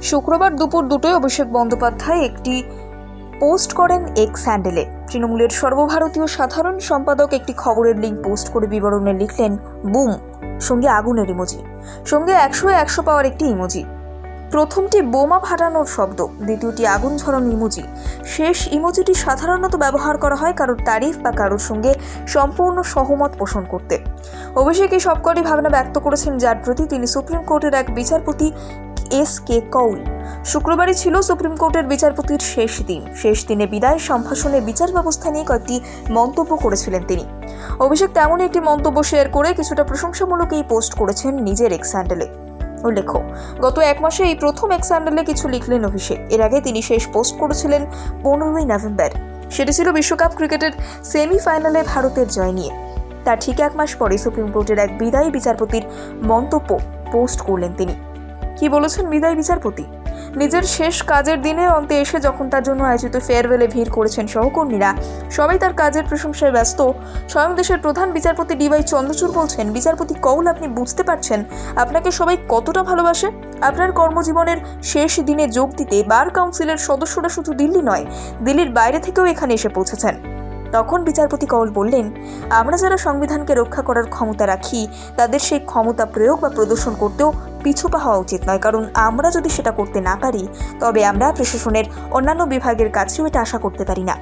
শুক্রবার দুপুর 2টায় অভিষেক বন্দ্যোপাধ্যায় একটি পোস্ট করেন এক্স হ্যান্ডেলে। তৃণমূলের সর্বভারতীয় সাধারণ সম্পাদক একটি খবরের লিঙ্ক পোস্ট করে বিবরণে লিখলেন বুম, সঙ্গে আগুনের ইমোজি, সঙ্গে 100 পাওয়ার একটি ইমোজি। প্রথমটি বোমা ফাটানোর শব্দ, দ্বিতীয়টি আগুন ঝরানো ইমোজি। শেষ ইমোজিটি সাধারণত ব্যবহার করা হয় কারোর তারিফ বা কারোর সঙ্গে সম্পূর্ণ সহমত পোষণ করতে। অভিষেক এই সবকটি ভাবনা ব্যক্ত করেছেন, যার প্রতি তিনি সুপ্রিম কোর্টের এক বিচারপতি এস.কে. কৌল। শুক্রবারই ছিল সুপ্রিম কোর্টের বিচারপতির শেষ দিন। শেষ দিনে বিদায় সম্ভাষণে বিচার ব্যবস্থা নিয়ে কয়েকটি মন্তব্য করেছিলেন তিনি। অভিষেক তেমনই একটি মন্তব্য শেয়ার করে কিছুটা প্রশংসামূলক এই পোস্ট করেছেন নিজের এক্স হ্যান্ডেলে। উল্লেখ্য, গত 1 মাসে এই প্রথম এক্স হ্যান্ডেলে কিছু লিখলেন অভিষেক। এর আগে তিনি শেষ পোস্ট করেছিলেন 15ই নভেম্বর। সেটি ছিল বিশ্বকাপ ক্রিকেটের সেমিফাইনালে ভারতের জয় নিয়ে। তার ঠিক 1 মাস পরে সুপ্রিম কোর্টের এক বিদায়ী বিচারপতির মন্তব্য পোস্ট করলেন তিনি। কি বলেছেন বিদায়ী বিচারপতি? নিজের শেষ কাজের দিনে অন্তে এসে যখন তার জন্য আয়োজিত ফেয়ারওয়েলে ভিড় করেছেন সহকর্মীরা, সবাই তার কাজের প্রশংসায় ব্যস্ত। স্বয়ং দেশের প্রধান বিচারপতি ডি.ওয়াই চন্দ্রচূড় বলছেন, বিচারপতি কৌল, আপনি বুঝতে পারছেন আপনাকে সবাই কতটা ভালোবাসে। আপনার কর্মজীবনের শেষ দিনে যোগ দিতে বার কাউন্সিলের সদস্যরা শুধু দিল্লি নয়, দিল্লির বাইরে থেকেও এখানে এসে পৌঁছেছেন। তখন বিচারপতি কৌল বললেন, আমরা যারা সংবিধানকে রক্ষা করার ক্ষমতা রাখি, তাদের সেই ক্ষমতা প্রয়োগ বা প্রদর্শন করতেও পিছুপা হওয়া উচিত নয়, কারণ আমরা যদি সেটা করতে না পারি তবে আমরা প্রশাসনের অন্যান্য বিভাগের কাছেও এটা আশা করতে পারি না।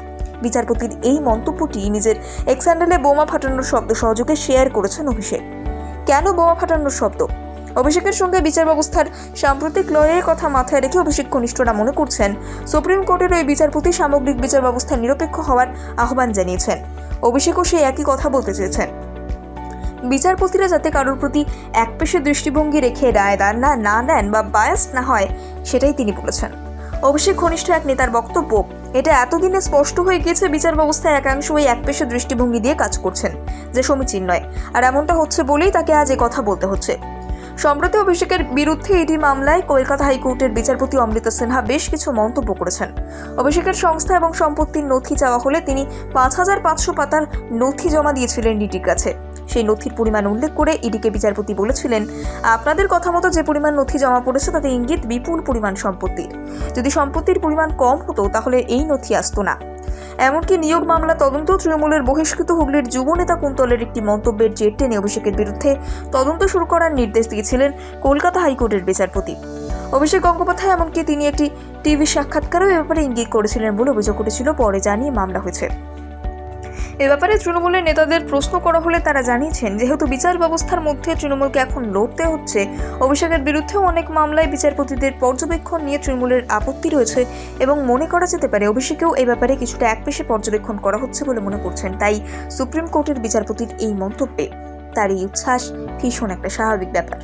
বিচারপতির এই মন্তব্যটি নিজের এক্স হ্যান্ডেলে বোমা ফাটানোর শব্দ সহযোগে শেয়ার করেছেন অভিষেক। কেন বোমা ফাটানোর শব্দ? অভিষেকের সঙ্গে বিচার ব্যবস্থার সাম্প্রতিক লড়াইয়ের কথা মাথায় রেখে অভিষেক ঘনিষ্ঠরা মনে করছেন, সুপ্রিম কোর্টের ওই বিচারপতি সামগ্রিক বিচার ব্যবস্থার নিরপেক্ষ হওয়ার আহ্বান জানিয়েছেন। অভিষেকও সেই একই কথা বলতে চেয়েছেন। বিচারপতিরা যাতে কারোর প্রতি একপেশে দৃষ্টিভঙ্গি রেখে রায় না দেন বা বায়াস না হয়, সেটাই তিনি বলেছেন। অভিষেক ঘনিষ্ঠ এক নেতার বক্তব্য, এটা এতদিনে স্পষ্ট হয়ে গিয়েছে বিচার ব্যবস্থায় একাংশ ওই একপেশে দৃষ্টিভঙ্গি দিয়ে কাজ করছেন, যে সমীচীন নয়। আর এমনটা হচ্ছে বলেই তাকে আজ কথা বলতে হচ্ছে। সম্প্রতি অভিষেকের বিরুদ্ধে ইডি মামলায় কলকাতা হাইকোর্টের বিচারপতি অমৃতা সিনহা বেশ কিছু মন্তব্য করেছেন। অভিষেকের সংস্থা এবং সম্পত্তির নথি চাওয়া হলে তিনি 5500 পাতার নথি জমা দিয়েছিলেন ইডির কাছে। সেই নথির পরিমাণ উল্লেখ করে ইডিকে বিচারপতি বলেছিলেন, আপনাদের কথা মতো যে পরিমাণ নথি জমা পড়েছে তাতে ইঙ্গিত বিপুল পরিমাণ সম্পত্তির। যদি সম্পত্তির পরিমাণ কম হতো তাহলে এই নথি আসতো না। এমনকি নিয়োগ মামলা তদন্ত তৃণমূলের বহিষ্কৃত হুগলির যুব নেতা কুন্তলের একটি মন্তব্যের জের টেনে অভিষেকের বিরুদ্ধে তদন্ত শুরু করার নির্দেশ দিয়েছিলেন কলকাতা হাইকোর্টের বিচারপতি অভিষেক গঙ্গোপাধ্যায়। এমনকি তিনি একটি টিভি সাক্ষাৎকারেও এ ব্যাপারে ইঙ্গিত করেছিলেন বলে অভিযোগ উঠেছিল। পরে জানিয়ে মামলা হয়েছে। এ ব্যাপারে তৃণমূলের নেতাদের প্রশ্ন করা হলে তারা জানিয়েছেন, যেহেতু বিচার ব্যবস্থার মধ্যে তৃণমূলকে এখন লড়তে হচ্ছে, অভিষেকের বিরুদ্ধেও অনেক মামলায় বিচারপতিদের পর্যবেক্ষণ নিয়ে তৃণমূলের আপত্তি রয়েছে এবং মনে করা যেতে পারে অভিষেকেও এই ব্যাপারে কিছুটা একপেশে পর্যবেক্ষণ করা হচ্ছে বলে মনে করছেন। তাই সুপ্রিম কোর্টের বিচারপতির এই মন্তব্যে তার এই উচ্ছ্বাস ভীষণ একটা স্বাভাবিক ব্যাপার।